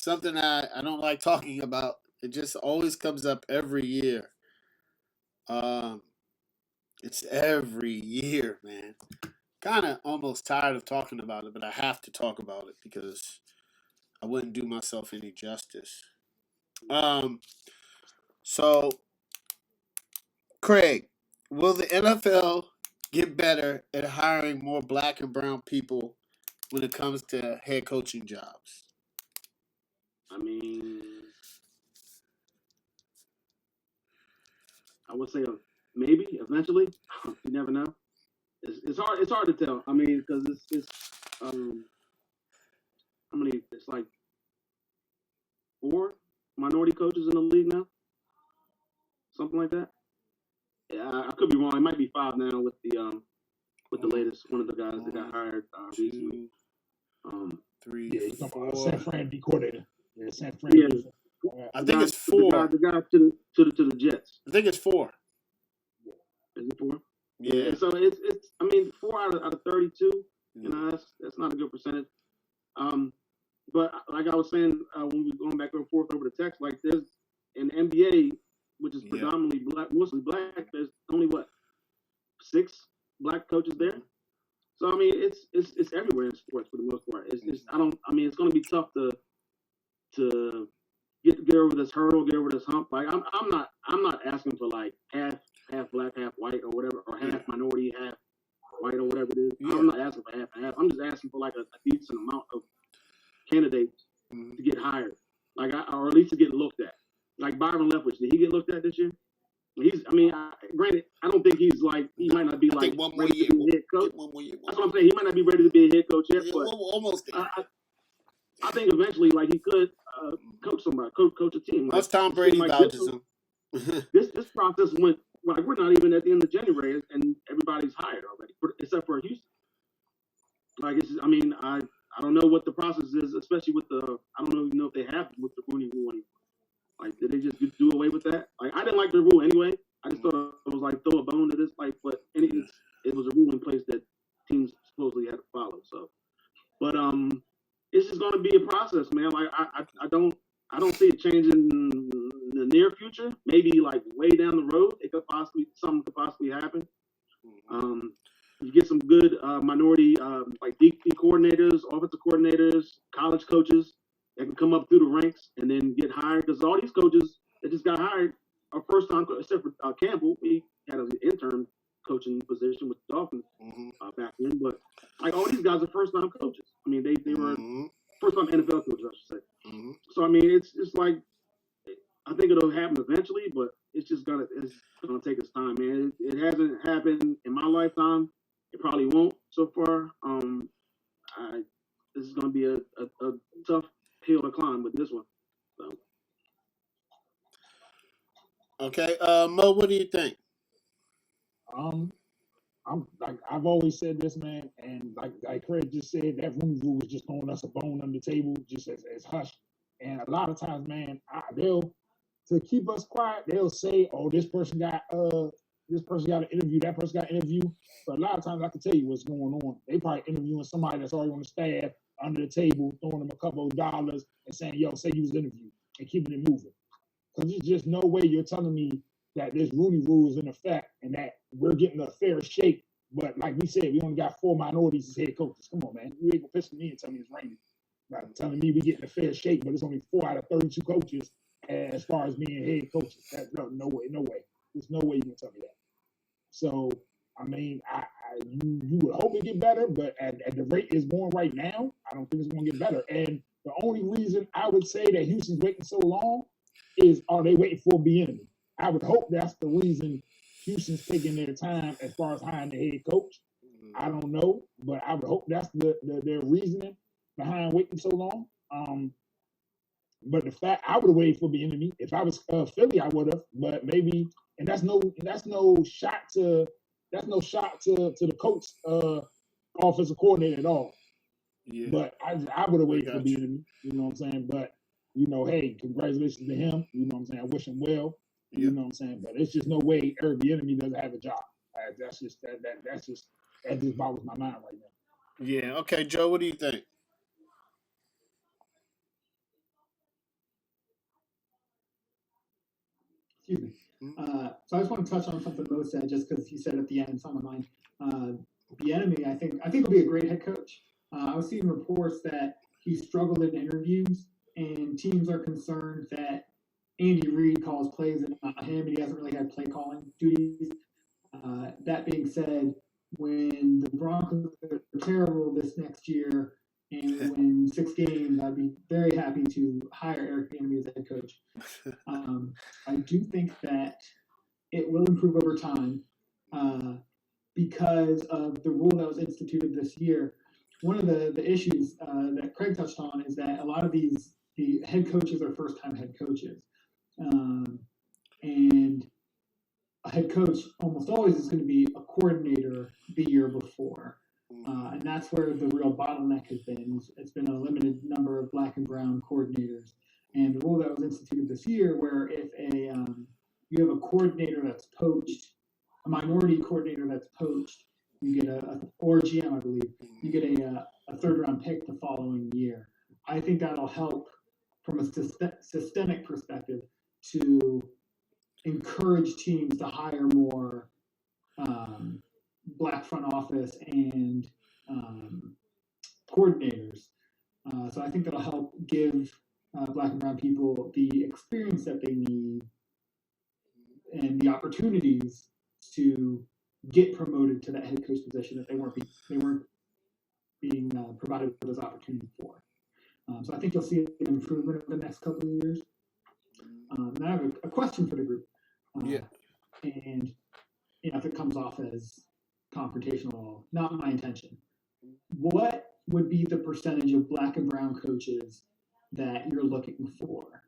something I don't like talking about. It just always comes up every year. Um, it's every year, man. Kind of almost tired of talking about it, but I have to talk about it because I wouldn't do myself any justice. Um, so Craig, will the NFL get better at hiring more black and brown people when it comes to head coaching jobs? I mean, I would say maybe eventually. You never know. It's hard. It's hard to tell. I mean, because it's how many? It's like four minority coaches in the league now, something like that. Yeah, I could be wrong. It might be five now with the One, latest one of the guys that got one, hired recently. two, Um, three, Yeah, you talking about four. San Fran D coordinator. Yeah, San Fran yeah, defense. I the think guy, it's four. the guy to the Jets. I think it's four. Is it four? Yeah. So it's. I mean, four out of 32. You Mm. know, that's not a good percentage. Um, but like I was saying when we were going back and forth over the text, like there's in the NBA, which is Yeah. predominantly black, mostly black. There's only what 6 black coaches there. So I mean, it's everywhere in sports for the most part. It's I don't. I mean, it's going to be tough to get over this hurdle, get over this hump. Like I'm not asking for like half black, half white, or whatever, or half Yeah. minority, half white, or whatever it is. Yeah. I'm not asking for half and half. I'm just asking for like a decent amount of candidates Mhm. to get hired, like or at least to get looked at. Like Byron Leftwich, did he get looked at this year? I mean, granted, I don't think he's like he might not be I like think one more ready year. to be a head coach. Get one more year. That's what I'm saying. He might not be ready to be a head coach yet, Yeah, but we're almost there. I think eventually, like he could coach somebody, coach a team. Once Like, Tom it Brady seemed like vouches him. this process went like we're not even at the end of January and everybody's hired already, except for Houston. Like I mean, I don't know what the process is, especially with the I don't even know if they have with the Rooney Rule anymore. Like, did they just do away with that? Like, I didn't like the rule anyway. I just thought it was like throw a bone to this, like, but it was a rule in place that teams supposedly had to follow. So, but it's just going to be a process, man. Like, I don't see it changing in the near future. Maybe like way down the road, something could possibly happen. You get some good minority like D coordinators, offensive coordinators, college coaches that can come up through the ranks and then get hired. Because all these coaches that just got hired are first time, except for Campbell. He had an intern coaching position with the Dolphins back then. But like all these guys are first time coaches. I mean, they were first time NFL coaches, I should say. So I mean, it's like I think it'll happen eventually, but it's gonna take its time, man. It hasn't happened in my lifetime. It probably won't so far. This is gonna be a tough hill to climb with this one. So. Okay, Mo, what do you think? Um, I'm like I've always said this, man, and like Craig just said, that Rooney Rule was just throwing us a bone on the table, just as hush. And a lot of times, man, they'll to keep us quiet, they'll say, "Oh, this person got an interview, that person got an interview." But a lot of times, I can tell you what's going on. They probably interviewing somebody that's already on the staff under the table, throwing them a couple of dollars and saying, "Yo, say you was interviewed," and keeping it moving. Because there's just no way you're telling me that this Rooney Rule is in effect and that we're getting a fair shake. But like we said, we only got 4 minorities as head coaches. Come on, man. You ain't gonna piss me and tell me it's raining. Like telling me we getting a fair shake, but it's only 4 out of 32 coaches as far as being head coaches. No way. There's no way you can tell me that. So I mean, you would hope it get better, but at the rate it's going right now, I don't think it's going to get better. And the only reason I would say that Houston's waiting so long is, are they waiting for Bieniemy? I would hope that's the reason Houston's taking their time as far as hiring the head coach. I don't know, but I would hope that's their reasoning behind waiting so long. But the fact I would have waited for Bieniemy. If I was Philly, I would have. But maybe, and that's no shot to the coach offensive coordinator at all. Yeah. But I would have waited for got you. Bieniemy. You know what I'm saying? But hey, congratulations to him. You know what I'm saying? I wish him well. You know what I'm saying? But it's just no way Eric Bieniemy doesn't have a job. That just boggles my mind right now. Yeah. Okay, Joe, what do you think? Excuse me. Mhm. So I just want to touch on something Mo said, just because he said at the end, it's on my mind. Bieniemy, I think will be a great head coach. I was seeing reports that he struggled in interviews, and teams are concerned that Andy Reid calls plays and not him, and he hasn't really had play calling duties. That being said, when the Broncos are terrible this next year and we win 6 games, I'd be very happy to hire Eric Bieniemy as head coach. I do think that it will improve over time because of the rule that was instituted this year. One of the issues that Craig touched on is that a lot of the head coaches are first time head coaches. And a head coach almost always is going to be a coordinator the year before. And that's where the real bottleneck has been. It's been a limited number of black and brown coordinators. And the rule that was instituted this year, where if you have a coordinator that's poached, a minority coordinator that's poached, you get or GM, I believe, you get a third round pick the following year. I think that'll help from a systemic perspective to encourage teams to hire more black front office and coordinators. So I think that'll help give black and brown people the experience that they need and the opportunities to get promoted to that head coach position that they weren't being provided with those opportunities for. So I think you'll see an improvement over the next couple of years. And I have a question for the group. Yeah. And if it comes off as confrontational, not my intention. What would be the percentage of black and brown coaches that you're looking for?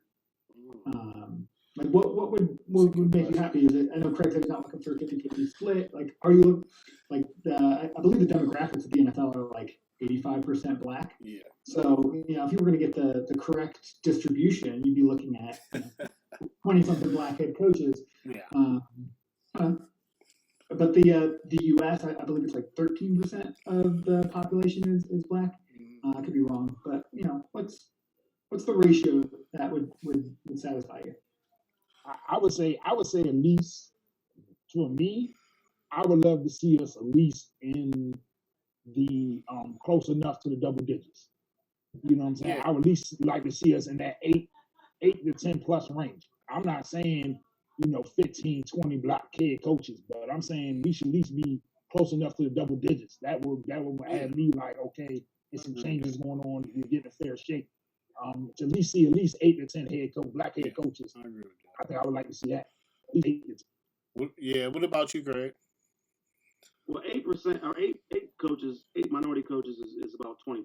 Like what would make you happy? Is it? I know Craig said he's not looking for a 50-50 split. Like, are you like I believe the demographics of the NFL are like 85% black. Yeah. So if you were going to get the correct distribution, you'd be looking at 20-something black head coaches. Yeah. But the U.S., I believe it's like 13% of the population is black. I could be wrong, but what's the ratio that would satisfy you? I would say at least to me, I would love to see us at least in the close enough to the double digits. You know what I'm saying? Yeah. I would at least like to see us in that 8 to 10 plus range. I'm not saying 15, 20 black head coaches, but I'm saying we should at least be close enough to the double digits. That will add me like, okay, there's some changes going on. We're getting a fair shake. To at least see 8 to 10 black head coaches. I agree with that. I think I would like to see that. At least 8 to 10. Yeah. What about you, Greg? Well, 8% or eight coaches, 8 minority coaches is about 20%.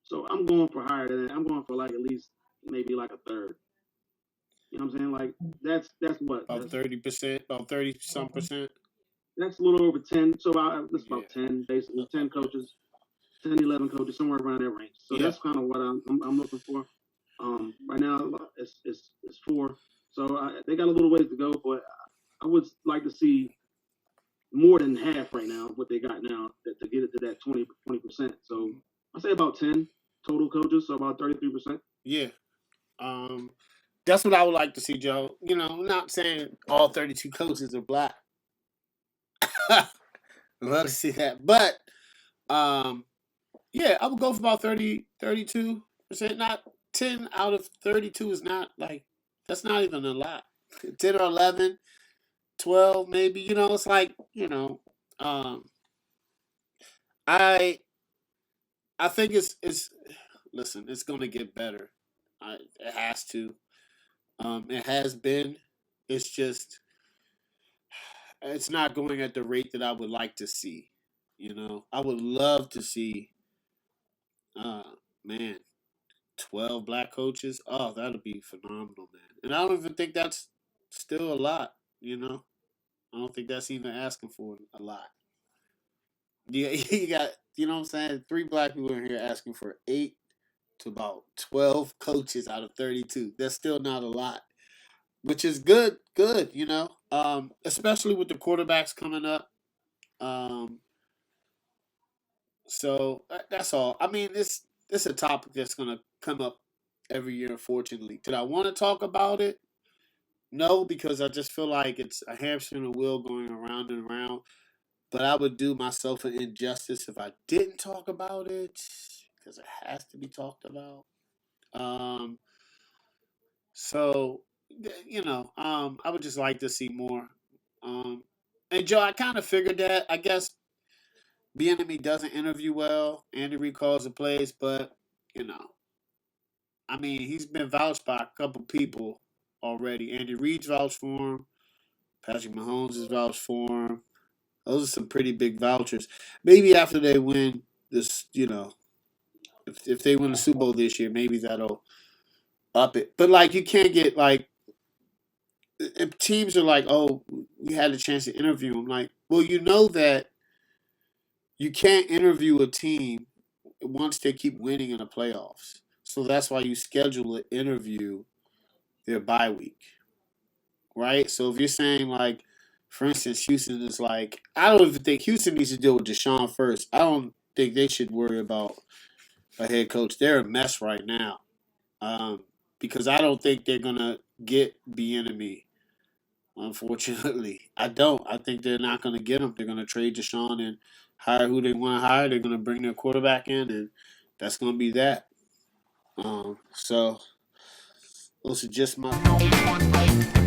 So I'm going for higher than that. I'm going for like at least maybe like a third. You know what I'm saying? Like that's what About 30%, about 30-some percent. That's a little over 10. So that's about Yeah. 10, basically 10 coaches, 10, 11 coaches, somewhere around that range. So Yeah. that's kind of what I'm looking for. Right now it's 4. So they got a little ways to go, but I would like to see more than half right now what they got now to get it to that 20%. So I say about 10 total coaches, so about 33%. Yeah. That's what I would like to see, Joe. I'm not saying all 32 coaches are black. I'd love to see that. But yeah, I would go for about 30, 32%. Not 10 out of 32 is not like, that's not even a lot. 10 or 11, 12 maybe. It's like, I think it's listen, it's gonna get better. It has to. It has been. It's just it's not going at the rate that I would like to see. I would love to see man, 12 black coaches. Oh, that'd be phenomenal, man. And I don't even think that's still a lot, I don't think that's even asking for a lot. You got, what I'm saying? 3 black people in here asking for 8 to about 12 coaches out of 32. That's still not a lot, which is good, especially with the quarterbacks coming up. So that's all. I mean, it's a topic that's going to come up every year, unfortunately. Did I want to talk about it? No, because I just feel like it's a hamster and a wheel going around and around. But I would do myself an injustice if I didn't talk about it because it has to be talked about. Um, so I would just like to see more. Um, and Joe, I kind of figured that. I guess Bieniemy doesn't interview well. Andy Reid calls the plays, but you know, I mean, he's been vouched by a couple people already. Andy Reid's vouched for him. Patrick Mahomes is vouched for him. Those are some pretty big vouchers. Maybe after they win this, if they win the Super Bowl this year, maybe that'll up it. But like, you can't get like, if teams are like, oh, we had a chance to interview him. Like, well, you know that you can't interview a team once they keep winning in the playoffs. So that's why you schedule an interview their bye week, right? So if you're saying like, for instance, Houston is like, I don't even think Houston needs to deal with Deshaun first. I don't think they should worry about a head coach. They're a mess right now, because I don't think they're gonna get Bieniemy. Unfortunately, I don't. I think they're not gonna get him. They're gonna trade Deshaun and hire who they want to hire. They're gonna bring their quarterback in, and that's gonna be that. So those are just my.